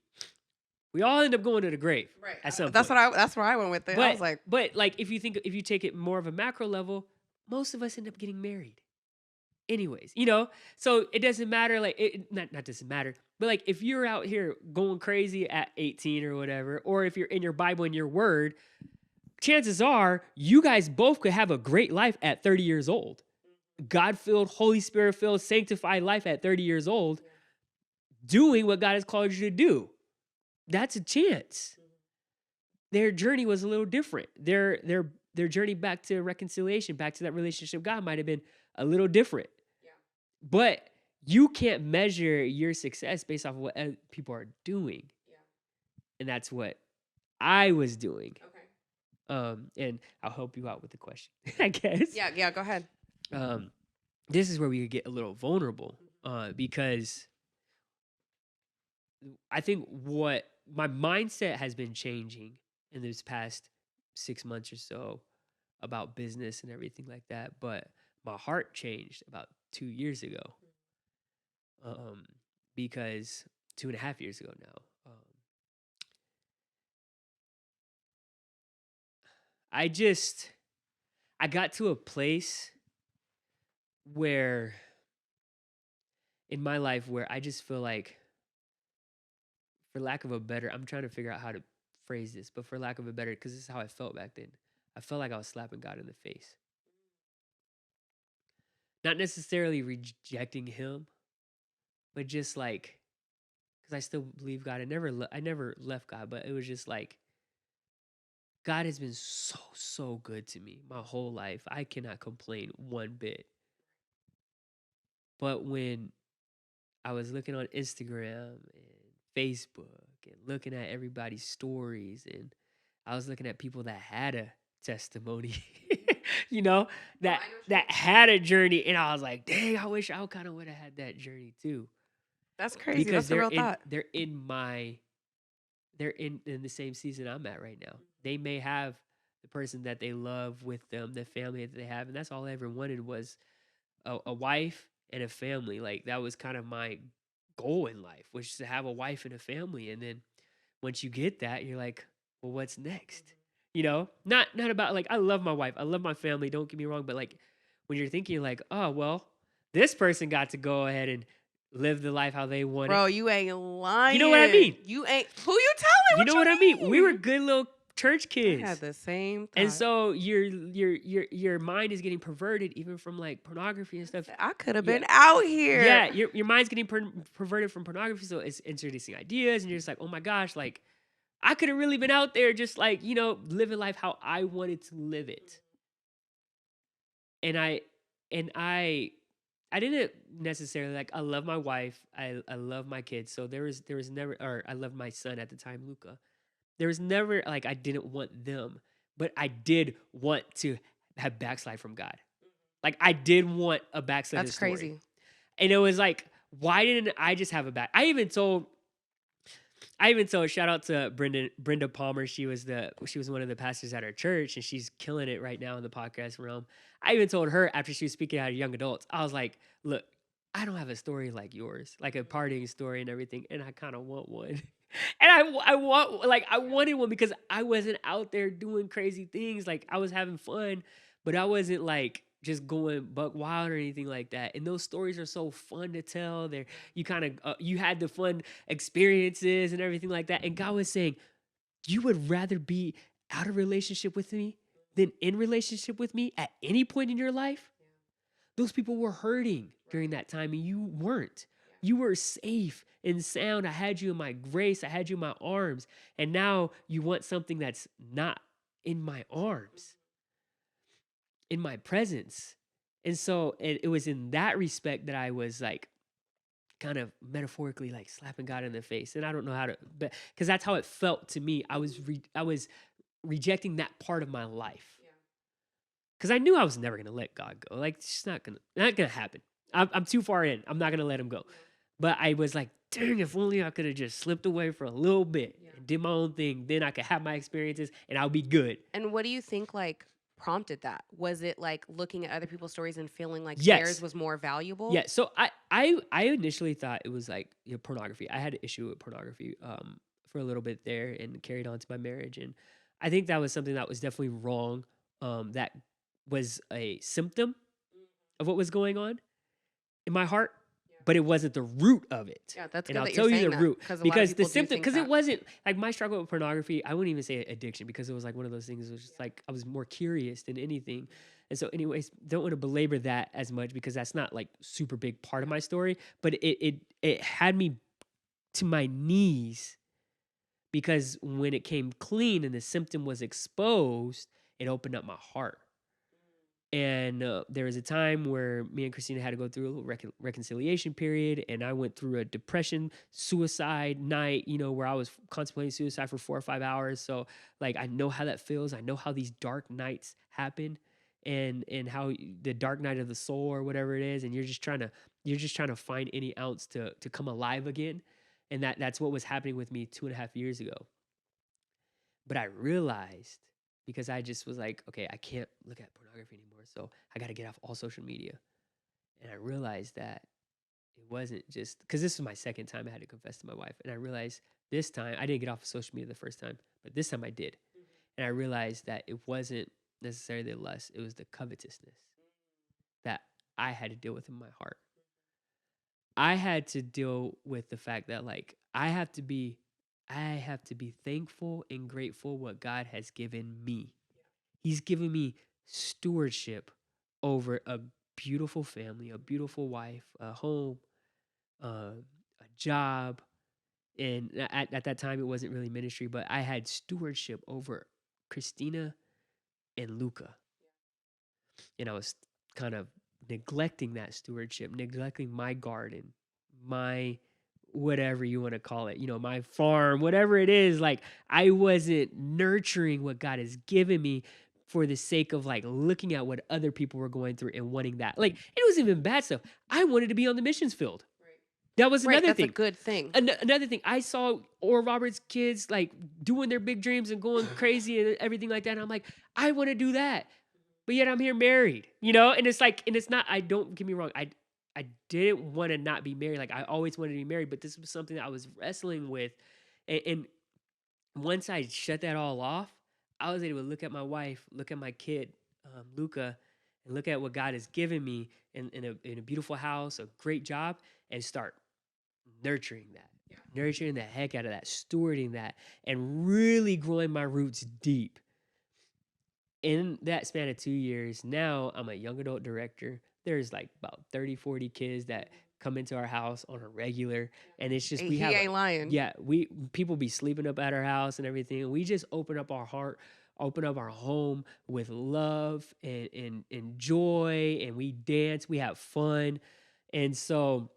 we all end up going to the grave Right. at some That's point. that's where I went with it. I was like, but like if you take it more of a macro level, most of us end up getting married. Anyways, so it doesn't matter. Like it not doesn't matter, but like if you're out here going crazy at 18 or whatever, or if you're in your Bible and your Word, chances are you guys both could have a great life at 30 years old. God-filled, Holy Spirit-filled, sanctified life at 30 years old, doing what God has called you to do. That's a chance. Their journey was a little different. Their journey back to reconciliation, back to that relationship with God might have been a little different. Yeah. But you can't measure your success based off of what people are doing. Yeah. And that's what I was doing. Okay. And I'll help you out with the question, I guess. Yeah, go ahead. This is where we could get a little vulnerable, because I think what my mindset has been changing in this past 6 months or so about business and everything like that. But my heart changed about 2 years ago. Um, because 2.5 years ago now. I just I got to a place where in my life where I just feel like, for lack of a better, I'm trying to figure out how to phrase this, but for lack of a better, because this is how I felt back then. I felt like I was slapping God in the face. Not necessarily rejecting him, but just like, because I still believe God. I never left God, but it was just like, God has been so, so good to me my whole life. I cannot complain one bit. But when I was looking on Instagram and Facebook and looking at everybody's stories, and I was looking at people that had a testimony, you know, No, that I know what you mean. that had a journey, and I was like, dang, I wish I kind of would have had that journey too, That's crazy. because That's a real thought. they're in the same season I'm at right now. They may have the person that they love with them, the family that they have, and that's all I ever wanted was a wife and a family. Like that was kind of my goal in life, was to have a wife and a family. And then once you get that, you're like, well, what's next? Not about like, I love my wife, I love my family. Don't get me wrong, but like when you're thinking like, oh well, this person got to go ahead and live the life how they want it. Bro, you ain't You know what I mean? lying. You ain't who you telling? You What know you what I mean? We were mean? good little church I had kids. the same And thought. so your mind is getting perverted even from like pornography and stuff. I could have Yeah. been out Yeah, here. your mind's getting perverted from pornography, so it's introducing ideas, and you're just like, oh my gosh, like I could have really been out there just like living life how I wanted to live it, and I didn't necessarily like. I love my wife, I love my kids, so there was never, or I loved my son at the time, Luca. There was never like I didn't want them, but I did want to have backslide from God. Like I did want a backslidden That's story. crazy. And it was like, why didn't I just have a back? I even told shout out to Brenda Palmer. She was one of the pastors at our church, and she's killing it right now in the podcast realm. I even told her after she was speaking out of young adults, I was like, look, I don't have a story like yours, like a partying story and everything, and I kind of want one. And I wanted one because I wasn't out there doing crazy things. Like I was having fun, but I wasn't like just going buck wild or anything like that. And those stories are so fun to tell. You had the fun experiences and everything like that. And God was saying, you would rather be out of relationship with me than in relationship with me at any point in your life. Those people were hurting during that time, and you weren't. You were safe and sound. I had you in my grace. I had you in my arms. And now you want something that's not in my arms, in my presence. And so it was in that respect that I was like, kind of metaphorically like slapping God in the face. And I don't know how to, but because that's how it felt to me. I was rejecting that part of my life because I knew I was never gonna let God go. Like it's just not gonna happen. I'm too far in. I'm not gonna let him go. But I was like, dang, if only I could have just slipped away for a little bit and did my own thing. Then I could have my experiences and I'll be good. And what do you think like prompted that? Was it like looking at other people's stories and feeling like theirs Yes. was more valuable? Yeah. So I initially thought it was like pornography. I had an issue with pornography for a little bit there and carried on to my marriage. And I think that was something that was definitely wrong. That was a symptom of what was going on in my heart, but it wasn't the root of it. Yeah, that's And good I'll that you're tell you saying the that root because a lot of because the people do symptom, think because it that. wasn't like my struggle with pornography. I wouldn't even say addiction because it was like one of those things. It was just like I was more curious than anything. And so, anyways, don't want to belabor that as much because that's not like super big part of my story. But it had me to my knees because when it came clean and the symptom was exposed, it opened up my heart. And there was a time where me and Christina had to go through a little reconciliation period, and I went through a depression, suicide night, where I was contemplating suicide for 4 or 5 hours. So, like, I know how that feels. I know how these dark nights happen, and how the dark night of the soul or whatever it is, and you're just trying to find any ounce to come alive again, and that's what was happening with me 2.5 years ago. But I realized because I just was like, okay, I can't look at pornography anymore. So I got to get off all social media. And I realized that it wasn't just because this was my second time I had to confess to my wife. And I realized this time I didn't get off of social media the first time, but this time I did. And I realized that it wasn't necessarily the lust, it was the covetousness that I had to deal with in my heart. I had to deal with the fact that like I have to be thankful and grateful what God has given me. He's given me stewardship over a beautiful family, a beautiful wife, a home, a job. And at that time, it wasn't really ministry, but I had stewardship over Christina and Luca. And I was kind of neglecting that stewardship, neglecting my garden, my whatever you want to call it, my farm, whatever it is. Like I wasn't nurturing what God has given me for the sake of like looking at what other people were going through and wanting that. Like it was even bad stuff. I wanted to be on the missions field. That was Right, another that's a thing. good thing. Another thing, I saw Oral Roberts' kids like doing their big dreams and going crazy and everything like that. And I'm like, I want to do that, but yet I'm here married, and it's like, and it's not. I don't get me wrong. I didn't want to not be married. Like I always wanted to be married, but this was something that I was wrestling with, and once I shut that all off, I was able to look at my wife, look at my kid, Luca, and look at what God has given me in a beautiful house, a great job, and start nurturing that, nurturing the heck out of that, stewarding that, and really growing my roots deep. In that span of 2 years, now I'm a young adult director. There's like about 30, 40 kids that come into our house on a regular. And it's just, we He have a, ain't lying. yeah, people be sleeping up at our house and everything. And we just open up our heart, open up our home with love and joy. And we dance, we have fun. And so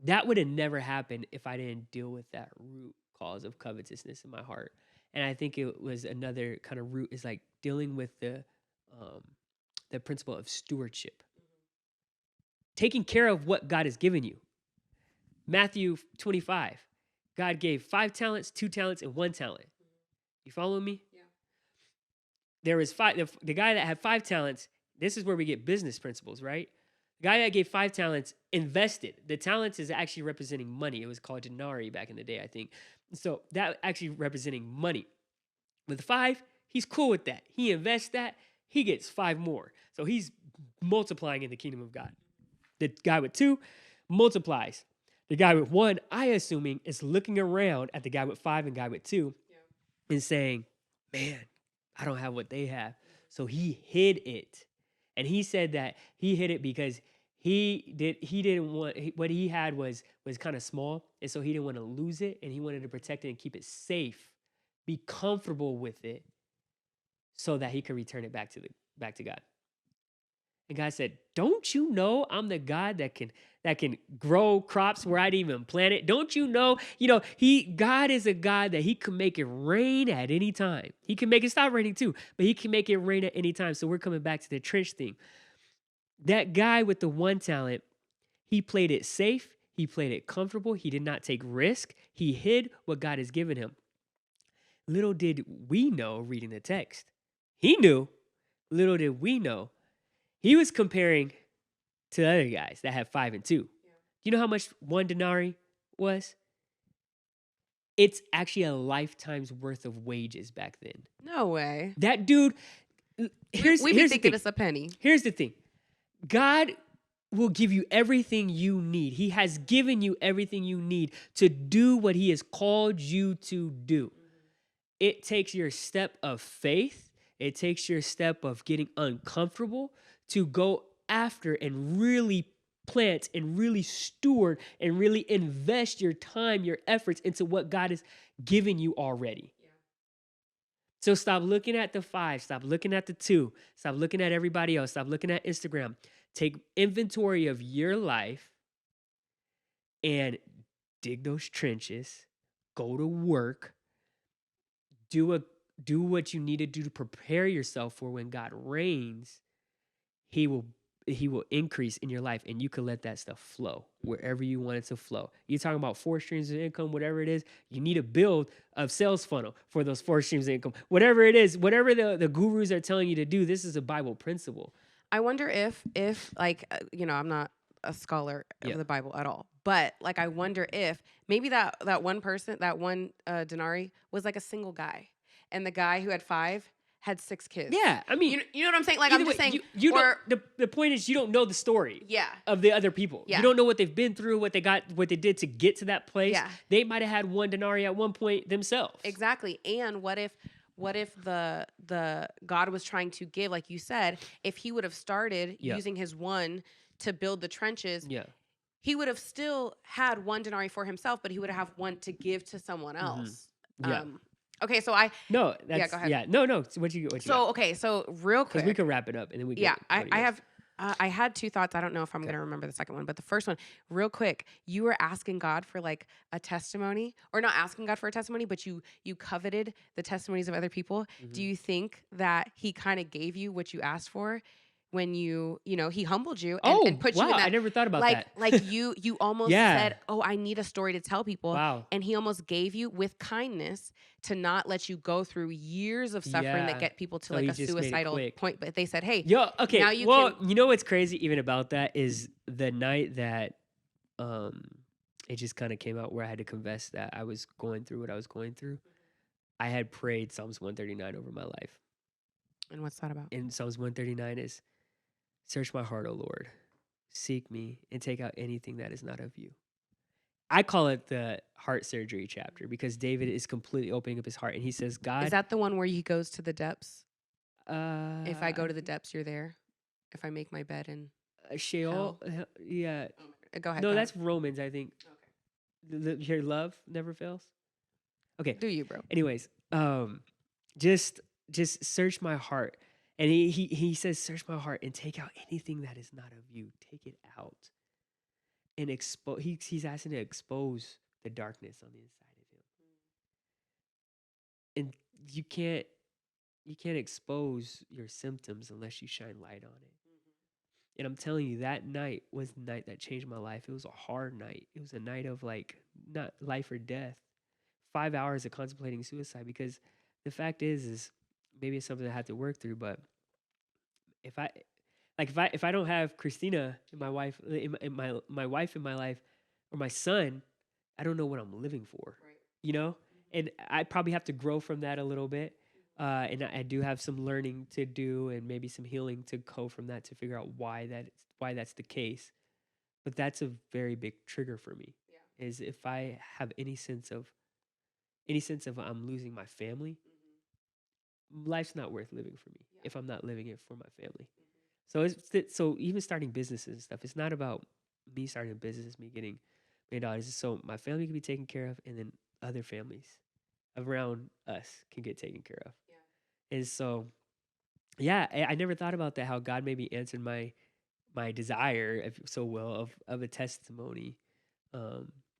that would have never happened if I didn't deal with that root cause of covetousness in my heart. And I think it was another kind of root is like dealing with um, the principle of stewardship, taking care of what God has given you. Matthew 25, God gave 5 talents, 2 talents, and 1 talent. You follow me? Yeah. There was five. The guy that had 5 talents. This is where we get business principles, right? The guy that gave 5 talents invested. The talents is actually representing money. It was called denarii back in the day, I think. So that actually representing money. With 5, he's cool with that. He invests that. He gets 5 more. So he's multiplying in the kingdom of God. The guy with 2 multiplies. The guy with 1, I assuming, is looking around at the guy with 5 and guy with 2 and saying, man, I don't have what they have. So he hid it. And he said that he hid it because he didn't want what he had was kind of small, and so he didn't want to lose it, and he wanted to protect it and keep it safe, be comfortable with it, so that he could return it back to God. And God said, "Don't you know I'm the God that can grow crops where I didn't even plant it? Don't you know? God is a God that He can make it rain at any time. He can make it stop raining too, but He can make it rain at any time." So we're coming back to the trench thing. That guy with the 1 talent, he played it safe. He played it comfortable. He did not take risk. He hid what God has given him. Little did we know, reading the text, he knew. Little did we know, he was comparing to the other guys that had 5 and 2. Do you know how much 1 denarii was? It's actually a lifetime's worth of wages back then. No way. That dude, here's We be the thinking thing. it's a penny. Here's the thing. God will give you everything you need. He has given you everything you need to do what He has called you to do. It takes your step of faith. It takes your step of getting uncomfortable to go after and really plant and really steward and really invest your time, your efforts into what God has given you already. So stop looking at the 5, stop looking at the 2, stop looking at everybody else, stop looking at Instagram. Take inventory of your life and dig those trenches, go to work, do what you need to do to prepare yourself for when God reigns. He will he will increase in your life, and you can let that stuff flow wherever you want it to flow. You're talking about 4 streams of income, whatever it is, you need to build a sales funnel for those 4 streams of income. Whatever it is, whatever the gurus are telling you to do, this is a Bible principle. I wonder if like I'm not a scholar of Yeah. the Bible at all, but like I wonder if maybe that one person, that one denarii was like a single guy, and the guy who had 5 had 6 kids. Yeah. I mean, You know what I'm saying? Like either I'm way, just saying, you don't, or the point is, you don't know the story yeah, of the other people. You yeah, don't know what they've been through, what they got, what they did to get to that place. yeah, They might have had 1 denarii at one point themselves. exactly. And what if the God was trying to give, like you said, if he would have started Yeah. using his one to build the trenches, Yeah. he would have still had 1 denarii for himself, but he would have one to give to someone else. Yeah. Okay, so No, yeah, that's go ahead. yeah. No. So what you got? So okay, so real Because we quick, could wrap it up and then we yeah, get I have. I had 2 thoughts. I don't know if I'm Okay. going to remember the second one, but the first one, real quick, you were asking God for like a testimony, or not asking God for a testimony, but you coveted the testimonies of other people. Do you think that he kind of gave you what you asked for when he humbled you and Oh, put you in wow. I that, never thought about like that. you almost Yeah. said, "Oh, I need a story to tell people." Wow. And he almost gave you with kindness to not let you go through years of suffering that Yeah. get people to So like he a just made it suicidal quick. point, but they said, "Hey, Yo, okay. now you Well, can." you know what's crazy even about that is the night that um it just kind of came out where I had to confess that I was going through what I was going through. I had prayed Psalms 139 over my life. And what's that about? And Psalms 139 is, search my heart, O Lord. Seek me and take out anything that is not of you. I call it the heart surgery chapter because David is completely opening up his heart and he says, Is God, that the one where he goes to the depths? If I go I to the depths, you're there. If I make my bed in Sheol, hell. yeah. Go ahead. No, Go ahead. that's Romans, I think. Your love never fails. Okay. Do you, bro? Anyways, just search my heart. And he says, search my heart and take out anything that is not of you. Take it out. And expose he's asking to expose the darkness on the inside of him. And you can't expose your symptoms unless you shine light on it. And I'm telling you, that night was the night that changed my life. It was a hard night. It was a night of like not life or death. 5 hours of contemplating suicide because the fact is maybe it's something I had to work through. But if I don't have Christina, my wife, my wife in my life, or my son, I don't know what I'm living for. Right. You know, and I probably have to grow from that a little bit. And I do have some learning to do, and maybe some healing to go from that to figure out why that's the case. But that's a very big trigger for me. Yeah. Is if I have any sense of I'm losing my family, life's not worth living for me if I'm not living it for my family. So even starting businesses and stuff, it's not about me starting a business, me getting $1 million. So my family can be taken care of, and then other families around us can get taken care of. Yeah. And so, yeah, I never thought about that. How God maybe answered my desire, if so well, of a testimony.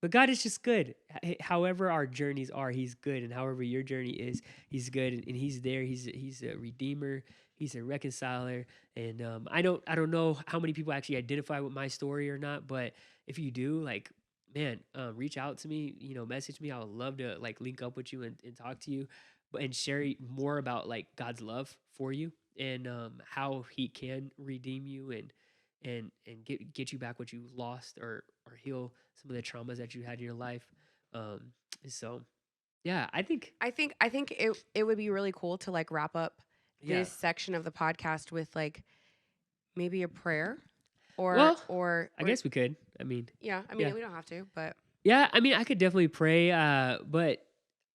But God is just good. However our journeys are, He's good, and however your journey is, He's good, and He's there. He's a redeemer. He's a reconciler, and I don't know how many people actually identify with my story or not, but if you do, like, man, reach out to me. Message me. I would love to like link up with you and talk to you, and share more about like God's love for you and how He can redeem you and get you back what you lost or heal some of the traumas that you had in your life. So yeah, I think it would be really cool to like wrap up yeah. this section of the podcast with like maybe a prayer or I guess we could. I mean, yeah, I mean we don't have to, but yeah, I mean I could definitely pray. But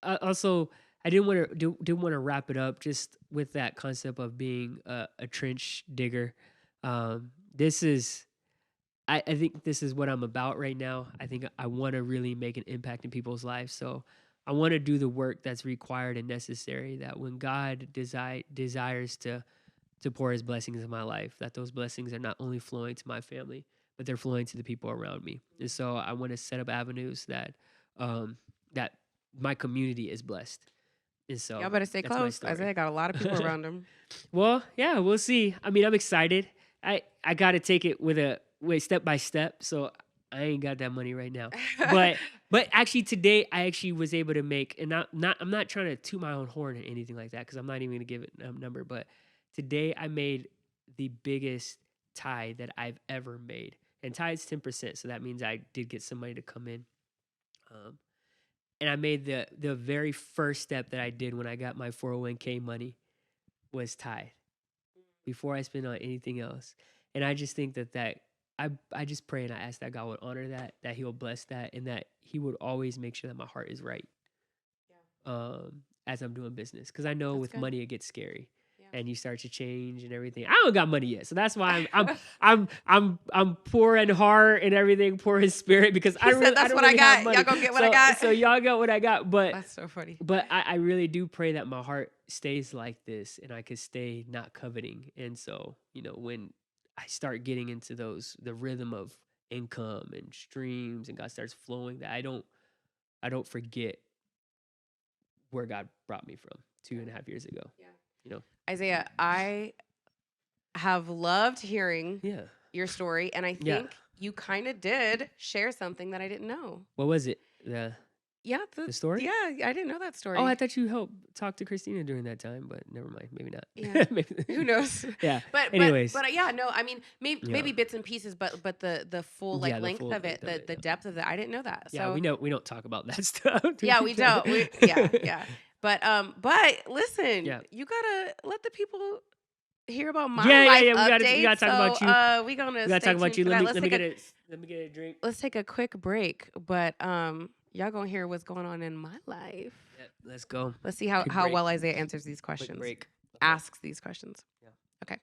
also I didn't want to wrap it up just with that concept of being a trench digger. This is I think this is what I'm about right now. I think I want to really make an impact in people's lives. So I want to do the work that's required and necessary, that when God desires to pour His blessings in my life, that those blessings are not only flowing to my family, but they're flowing to the people around me. And so I want to set up avenues that my community is blessed. And so y'all better stay that's my close. story. Isaiah got a lot of people around him. Well, yeah, we'll see. I mean, I'm excited. I got to take it with a step by step. So I ain't got that money right now. But actually today I actually was able to make, and not I'm not trying to toot my own horn or anything like that, because I'm not even gonna give it a number. But today I made the biggest tie that I've ever made, and tie is 10%. So that means I did get somebody to come in. Um, and I made the very first step that I did when I got my 401k money was tithe before I spend on anything else. And I just think that I just pray and I ask that God would honor that, that He will bless that, and that He would always make sure that my heart is right Yeah. as I'm doing business. Because I know That's with good. money it gets scary, Yeah. and you start to change and everything. I don't got money yet, so that's why I'm poor in heart and everything, poor in spirit, because He said, I "That's don't what I really have got. Y'all money. gonna get what I got." So y'all got what I got, That's so funny. but I really do pray that my heart stays like this and I could stay not coveting. And so, when I start getting into the rhythm of income and streams and God starts flowing, that I don't forget where God brought me from 2.5 years ago. Yeah. You know? Isaiah, I have loved hearing Yeah. your story, and I Yeah. think you kind of did share something that I didn't know. What was it? Yeah, The story? Yeah, I didn't know that story. Oh, I thought you helped talk to Christina during that time, but never mind. Maybe not. Yeah. Maybe. Who knows? Yeah. But Anyways. yeah, no, I mean Yeah. maybe bits and pieces, but the full like Yeah, the length full of it, length of the it. depth of it, I didn't know that. Yeah, So we don't talk about that stuff. to yeah, we each other. don't. Yeah. But listen, Yeah. you gotta let the people hear about my Yeah. life We gotta updates. talk about you. So we gonna We gotta stay talk about tuned you. for Let that. me let me get a drink. Let's take a quick break. But y'all gonna hear what's going on in my life. Yep, let's go. Let's see Quick how break. well Isaiah answers these Quick questions. break. Okay. Asks these questions. Yeah. Okay.